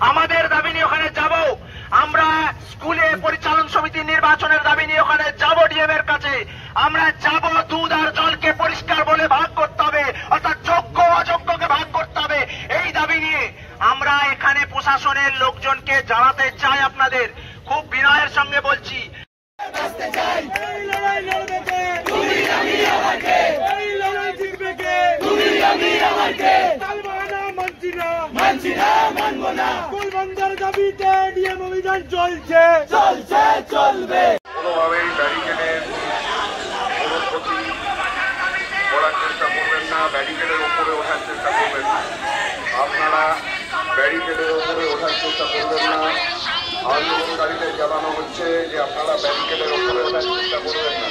আমাদের দাবি নিয়ে ওখানে যাব, আমরা স্কুলে পরিচালন সমিতি নির্বাচনের দাবি নিয়ে ওখানে যাব, ডিএম এর কাছে আমরা যাব। দুধ আর জলকে পরিষ্কার বলে ভাগ করতে হবে, অর্থাৎ যোগ্য অযোগ্যকে ভাগ করতে হবে। এই দাবি নিয়ে আমরা এখানে প্রশাসনের লোকজনকে জানাতে চাই, আপনাদের খুব বিনয়ের সঙ্গে বলছি, দাবিতে ডিএম অভিযান চলছে, চলবে। কোনোভাবেই ব্যারিকেডের অনুমতি করার চেষ্টা করবেন না, ব্যারিকেডের উপরে ওঠার চেষ্টা করবেন না। আপনারা ব্যারিকেডের উপরে ওঠার চেষ্টা করবেন না। আন্দোলনকারীদের জানানো হচ্ছে যে আপনারা ব্যারিকেডের উপরে ওঠার চেষ্টা করবেন না,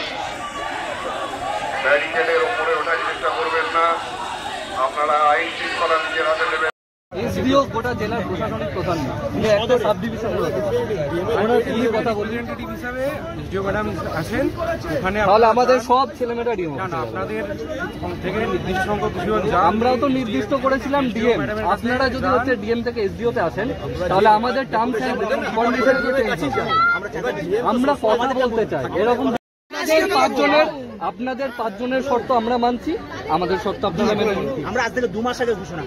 ব্যারিকেডের উপরে ওঠার চেষ্টা করবেন না। আপনারা আইন শৃঙ্খলা নিজের হাতে নেবেন। এসডিও গোটা জেলার প্রশাসনিক প্রধান না, একটা সাব ডিভিশন কথা বললেন হিসাবে এসডিও ম্যাডাম আসেন ওখানে, তাহলে আমাদের সব ছেলেমেয়েরা ডিএম আপনাদের থেকে নির্দিষ্ট সংখ্যক কিছু, আমরাও তো নির্দিষ্ট করেছিলাম ডিএম। আপনারা যদি হচ্ছে ডিএম থেকে এসডিও তে আসেন তাহলে আমাদের টার্মস এন্ড কন্ডিশনে তো চেঞ্জ হবে। আমরা কথা বলতে চাই এরকম আপনাদের 5 জনের শর্ত আমরা মানছি, আমাদের শর্ত আপনারা মেনে নিন। আমরা আজ থেকে 2 মাস আগে ঘোষণা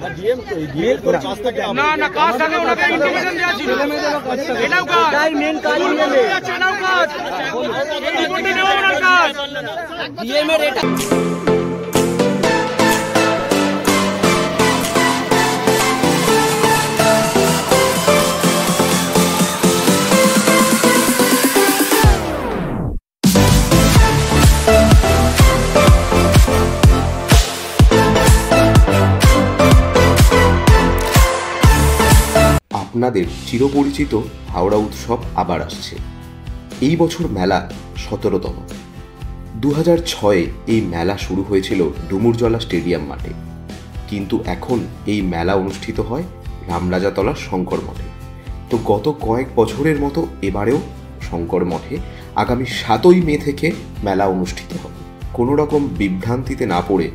আপনাদের চিরপরিচিত হাওড়া উৎসব আবার আসছে। এই বছর মেলা 17তম। 2006-এ এই মেলা শুরু হয়েছিল ডুমুরজলা স্টেডিয়াম মাঠে, কিন্তু এখন এই মেলা অনুষ্ঠিত হয় রামরাজাতলার শঙ্কর মঠে। তো গত কয়েক বছরের মতো এবারেও শঙ্কর মঠে আগামী 7ই মে থেকে মেলা অনুষ্ঠিত হবে। কোনো রকম বিভ্রান্তিতে না পড়ে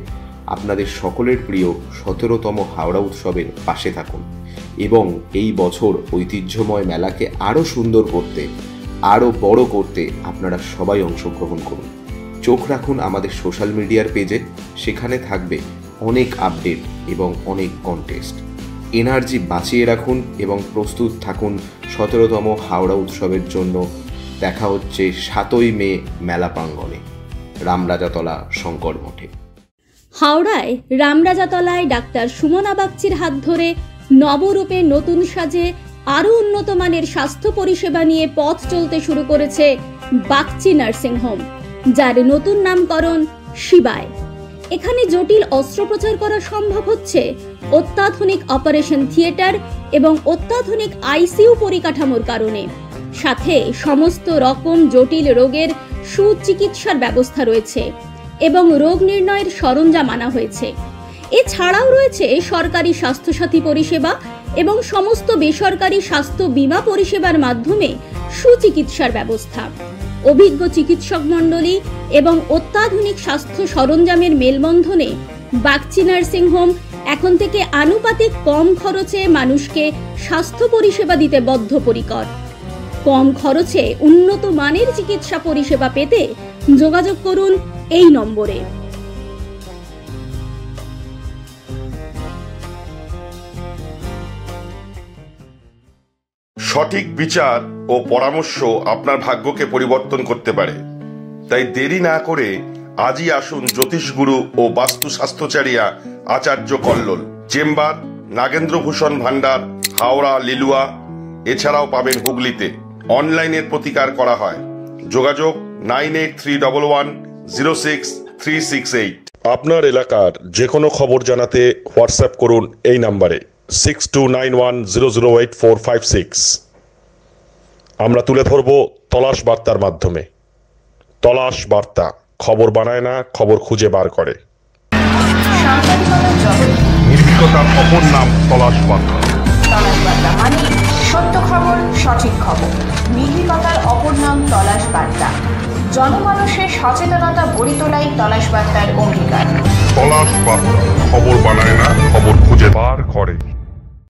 আপনাদের সকলের প্রিয় 17তম হাওড়া উৎসবের পাশে থাকুন এবং এই বছর ঐতিহ্যময় মেলাকে আরও সুন্দর করতে, আরও বড় করতে আপনারা সবাই অংশগ্রহণ করুন। চোখ রাখুন আমাদের সোশ্যাল মিডিয়ার পেজে, সেখানে থাকবে অনেক আপডেট এবং অনেক কন্টেস্ট। এনার্জি বাঁচিয়ে রাখুন এবং প্রস্তুত থাকুন 17তম হাওড়া উৎসবের জন্য। দেখা হচ্ছে 7ই মে মেলা প্রাঙ্গণে রামরাজাতলা শঙ্কর মঠে। হাওড়ায় রামরাজাতলায় ডাক্তার সুমনা বাগচির হাত ধরে নবরূপে নতুন সাজে আরও উন্নত মানের স্বাস্থ্য পরিষেবা নিয়ে পথ চলতে শুরু করেছে বাগচি নার্সিং হোম, যার নতুন নামকরণ শিবায়। এখানে জটিল অস্ত্রোপচার করা সম্ভব হচ্ছে অত্যাধুনিক অপারেশন থিয়েটার এবং অত্যাধুনিক আইসিইউ পরিকাঠামোর কারণে। সাথে সমস্ত রকম জটিল রোগের সুচিকিৎসার ব্যবস্থা রয়েছে এবং রোগ নির্ণয়ের সরঞ্জাম আনা হয়েছে। এছাড়াও রয়েছে সরকারি স্বাস্থ্যসাথী পরিষেবা এবং সমস্ত বেসরকারি স্বাস্থ্য বীমা পরিষেবার মাধ্যমে সুচিকিৎসার ব্যবস্থা। অভিজ্ঞ চিকিৎসক মণ্ডলী এবং অত্যাধুনিক স্বাস্থ্য সরঞ্জামের মেলবন্ধনে বাগচি নার্সিং হোম এখন থেকে আনুপাতিক কম খরচে মানুষকে স্বাস্থ্য পরিষেবা দিতে বদ্ধপরিকর। কম খরচে উন্নত মানের চিকিৎসা পরিষেবা পেতে যোগাযোগ করুন এই নম্বরে। সঠিক বিচার ও পরামর্শ আপনার ভাগ্যকে পরিবর্তন করতে পারে। তাই দেরি না করে আজই আসুন জ্যোতিষগুরু ও বাস্তু স্বাস্থ্যচারিয়া আচার্য কল্লোল। চেম্বার নাগেন্দ্রভূষণ ভান্ডার, হাওড়া লিলুয়া। এছাড়াও পাবেন হুগলিতে। অনলাইনের প্রতিকার করা হয়। যোগাযোগ 9831106368। আপনার এলাকার যে কোনো খবর জানাতে হোয়াটসঅ্যাপ করুন এই নাম্বারে 6291008456। আমরা তুলে ধরব তলাশ বার্তার মাধ্যমে। তলাশ বার্তা, খবর বানায় না, খবর খুঁজে বার করে। নির্ভীকতার অপর নাম তলাশ বার্তা। তলাশ বার্তা মানে সত্য খবর, সঠিক খবর। নির্ভীকতার অপর নাম তলাশ বার্তা। জনমানুষের সচেতনতা গড়ে তোলাই তলাশ বার্তার অঙ্গীকার। তলাশ বার্তা, খবর বানায় না, খবর খুঁজে বার করে।